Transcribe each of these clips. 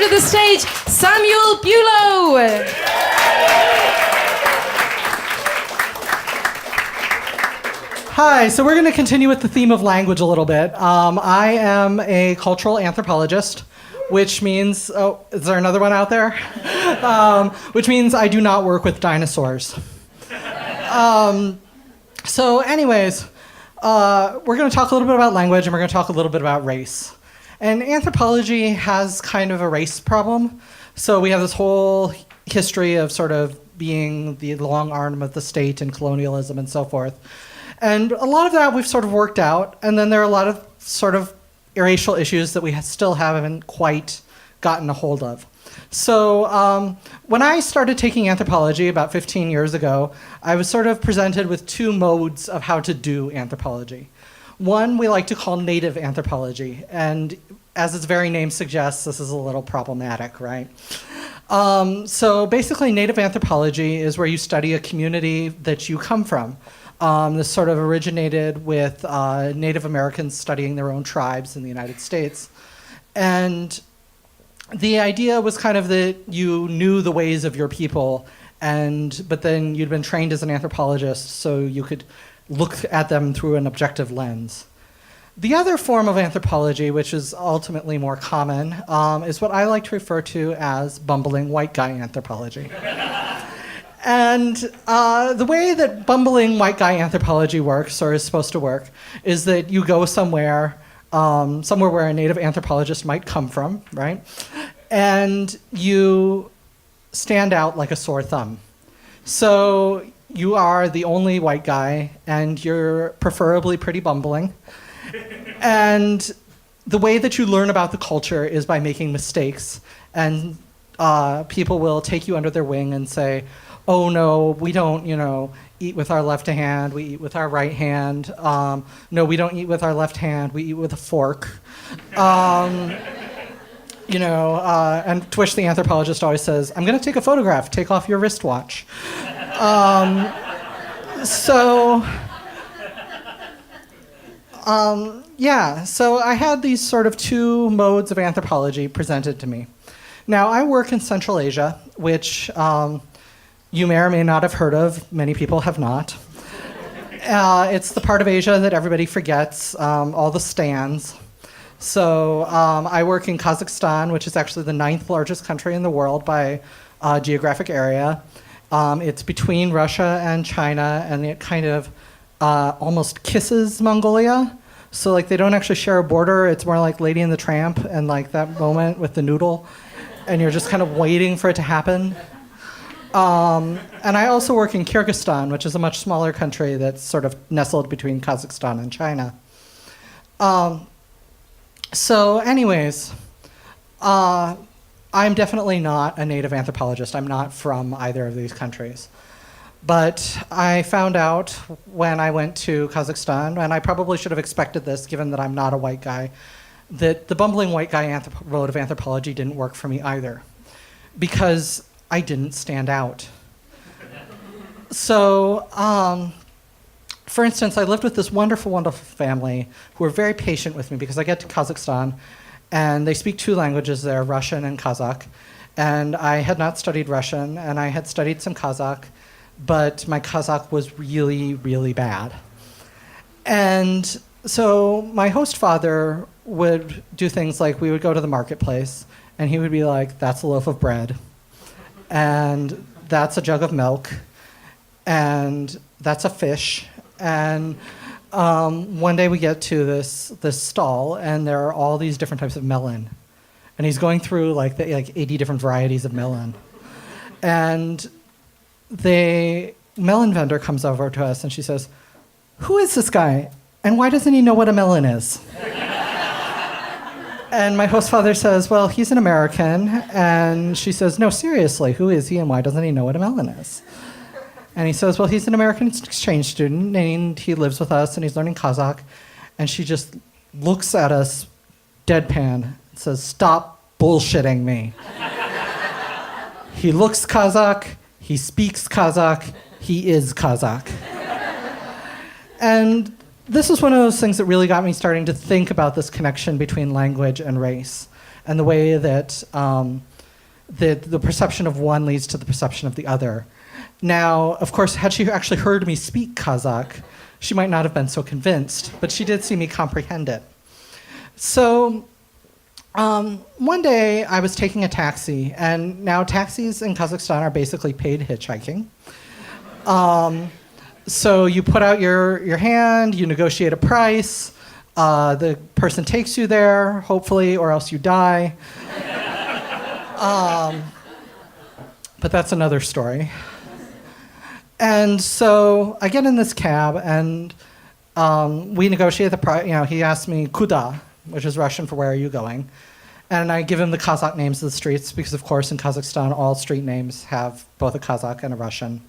to the stage Samuel Buelow. Hi, so we're going to continue with the theme of language a little bit. I am a cultural anthropologist, which means, oh, is there another one out there? Which means I do not work with dinosaurs. So anyways, we're going to talk a little bit about language and we're going to talk a little bit about race. And anthropology has kind of a race problem. So we have this whole history of sort of being the long arm of the state and colonialism and so forth. And a lot of that we've sort of worked out, and then there are a lot of sort of racial issues that we still haven't quite gotten a hold of. So when I started taking anthropology about 15 years ago, I was sort of presented with two modes of how to do anthropology. One we like to call native anthropology, and as its very name suggests, this is a little problematic, right? So basically native anthropology is where you study a community that you come from. This sort of originated with Native Americans studying their own tribes in the United States. And the idea was kind of that you knew the ways of your people, but then you'd been trained as an anthropologist so you could look at them through an objective lens. The other form of anthropology, which is ultimately more common, is what I like to refer to as bumbling white guy anthropology. And the way that bumbling white guy anthropology works, or is supposed to work, is that you go somewhere where a native anthropologist might come from, right? And you stand out like a sore thumb. So you are the only white guy, and you're preferably pretty bumbling. And the way that you learn about the culture is by making mistakes. And people will take you under their wing and say, oh no, we don't, eat with our left hand, we eat with our right hand. No, we don't eat with our left hand, we eat with a fork. And to which the anthropologist always says, I'm gonna take a photograph, take off your wristwatch. So I had these sort of two modes of anthropology presented to me. Now, I work in Central Asia, which you may or may not have heard of. Many people have not. It's the part of Asia that everybody forgets, all the stands. So I work in Kazakhstan, which is actually the 9th largest country in the world by geographic area. It's between Russia and China, and it kind of almost kisses Mongolia. So like they don't actually share a border. It's more like Lady and the Tramp and like that moment with the noodle. And you're just kind of waiting for it to happen. And I also work in Kyrgyzstan, which is a much smaller country that's sort of nestled between Kazakhstan and China. So anyways, I'm definitely not a native anthropologist. I'm not from either of these countries. But I found out when I went to Kazakhstan, and I probably should have expected this given that I'm not a white guy, that the bumbling white guy mode of anthropology didn't work for me either, because I didn't stand out. So, for instance, I lived with this wonderful, wonderful family who were very patient with me because I get to Kazakhstan and they speak two languages there, Russian and Kazakh. And I had not studied Russian and I had studied some Kazakh, but my Kazakh was really, really bad. And so my host father would do things like we would go to the marketplace and he would be like, that's a loaf of bread. And that's a jug of milk, and that's a fish. And one day we get to this stall, and there are all these different types of melon. And he's going through like 80 different varieties of melon. And the melon vendor comes over to us, and she says, who is this guy, and why doesn't he know what a melon is? And my host father says, well, he's an American. And she says, no, seriously, who is he and why doesn't he know what a melon is? And he says, well, he's an American exchange student and he lives with us and he's learning Kazakh. And she just looks at us deadpan and says, stop bullshitting me. He looks Kazakh, he speaks Kazakh, he is Kazakh. And this was one of those things that really got me starting to think about this connection between language and race. and the way that the perception of one leads to the perception of the other. Now, of course, had she actually heard me speak Kazakh, she might not have been so convinced, but she did see me comprehend it. So one day I was taking a taxi, and now taxis in Kazakhstan are basically paid hitchhiking. So you put out your hand, you negotiate a price, the person takes you there, hopefully, or else you die. But that's another story. And so I get in this cab, and we negotiate the price. You know, he asked me "Kuda," which is Russian for "Where are you going?" And I give him the Kazakh names of the streets because, of course, in Kazakhstan, all street names have both a Kazakh and a Russian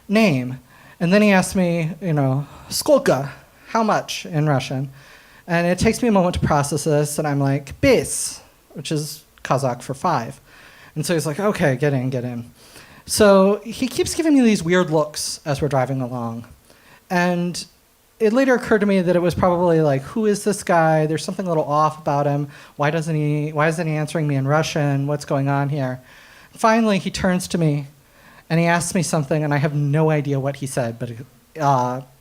name. And then he asked me, you know, "Skolka," how much in Russian? And it takes me a moment to process this, and I'm like, "Bis," which is Kazakh for 5. And so he's like, "Okay, get in." So he keeps giving me these weird looks as we're driving along. And it later occurred to me that it was probably like, who is this guy? There's something a little off about him. Why isn't he answering me in Russian? What's going on here? Finally, he turns to me and he asks me something, and I have no idea what he said, but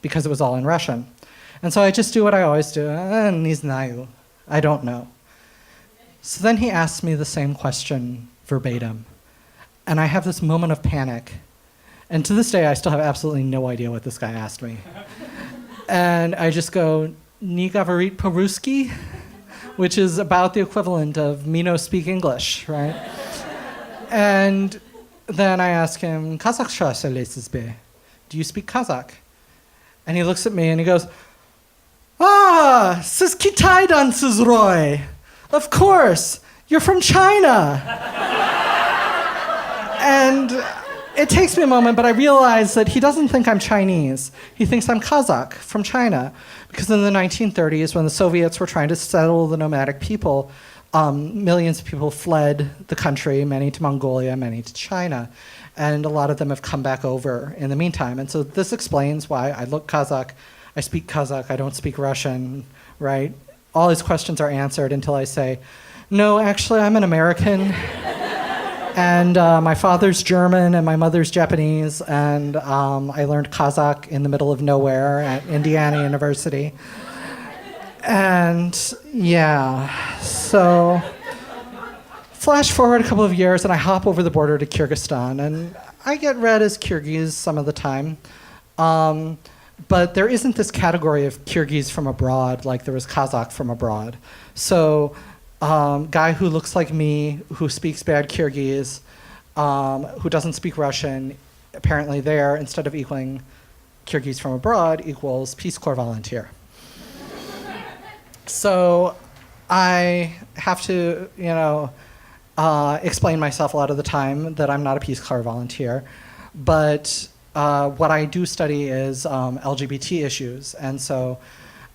because it was all in Russian. And so I just do what I always do. "Не знаю." I don't know. So then he asks me the same question verbatim. And I have this moment of panic. And to this day, I still have absolutely no idea what this guy asked me. And I just go, "Не говорит по-русски," which is about the equivalent of "me no speak English," right? And then I ask him, "Kazakhsha selesizbe?" Do you speak Kazakh? And he looks at me and he goes, "Ah, siz Kitaydan siz Roy. Of course, you're from China." And it takes me a moment, but I realize that he doesn't think I'm Chinese. He thinks I'm Kazakh from China. Because in the 1930s, when the Soviets were trying to settle the nomadic people, millions of people fled the country, many to Mongolia, many to China. And a lot of them have come back over in the meantime. And so this explains why I look Kazakh, I speak Kazakh, I don't speak Russian, right? All his questions are answered until I say, "No, actually, I'm an American." And my father's German and my mother's Japanese, and I learned Kazakh in the middle of nowhere at Indiana University. And yeah, so flash forward a couple of years, and I hop over the border to Kyrgyzstan, and I get read as Kyrgyz some of the time. But there isn't this category of Kyrgyz from abroad like there was Kazakh from abroad. So guy who looks like me, who speaks bad Kyrgyz, who doesn't speak Russian, apparently there, instead of equaling Kyrgyz from abroad, equals Peace Corps volunteer. So I have to, explain myself a lot of the time that I'm not a Peace Corps volunteer. But what I do study is LGBT issues, and so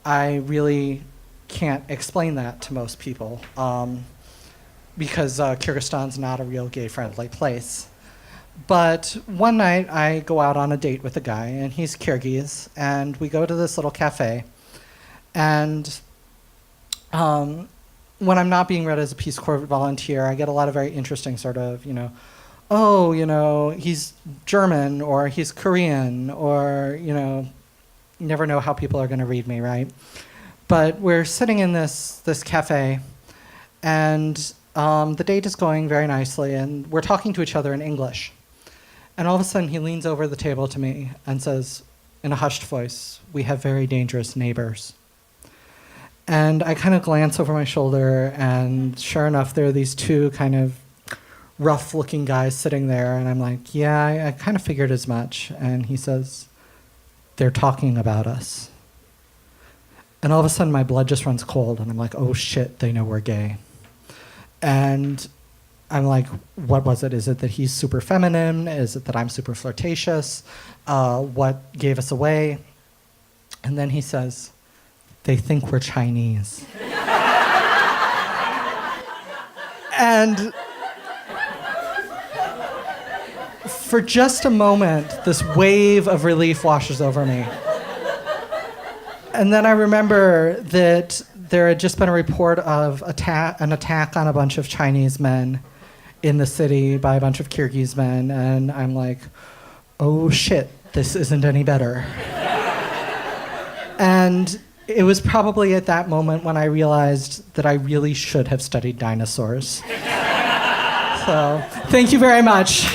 I really can't explain that to most people because Kyrgyzstan's not a real gay-friendly place. But one night I go out on a date with a guy, and he's Kyrgyz, and we go to this little cafe. And when I'm not being read as a Peace Corps volunteer, I get a lot of very interesting sort of, he's German, or he's Korean, or, you never know how people are going to read me, right? But we're sitting in this cafe, and the date is going very nicely, and we're talking to each other in English. And all of a sudden, he leans over the table to me and says, in a hushed voice, "We have very dangerous neighbors." And I kind of glance over my shoulder, and sure enough, there are these two kind of rough-looking guys sitting there, and I'm like, yeah, I kind of figured as much. And he says, "They're talking about us." And all of a sudden, my blood just runs cold, and I'm like, oh shit, they know we're gay. And I'm like, what was it? Is it that he's super feminine? Is it that I'm super flirtatious? What gave us away? And then he says, "They think we're Chinese." And for just a moment, this wave of relief washes over me. And then I remember that there had just been a report of an attack on a bunch of Chinese men in the city by a bunch of Kyrgyz men, and I'm like, oh shit, this isn't any better. And it was probably at that moment when I realized that I really should have studied dinosaurs. So, thank you very much.